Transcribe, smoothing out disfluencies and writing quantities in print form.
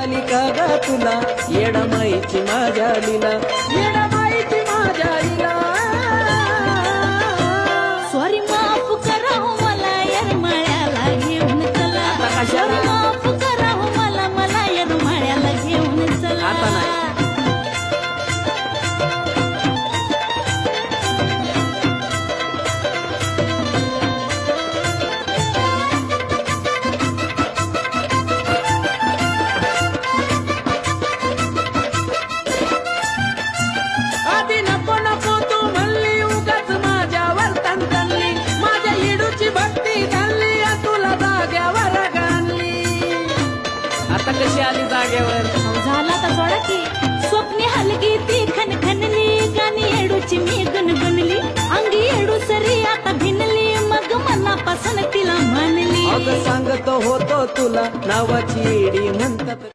आली का ग तुला येडमाईची माझ्या लीला येडमाईची माझ्या लीला सॉरी माफ करा हो मला येरमाळ्याला घेऊन चला सॉरी माफ करा हो मला येरमाळ्याला घेऊन चला आता नाही आधी नको नको तू म्हणली उगाच माझ्यावर तणतणली माझ्या लिडूची भक्ती झाली तुला जाग्यावर गाणली आता कशी आली जाग्यावर झाला तर सोडा की स्वप्ने हलगी ती खनखनली गाणी येडूची मी गुणगुणली अंगी येडू सरी आता भिनली मग मनापासून तिला म्हणली अगं सांगतो होतो तुला नावाची येडी म्हणतात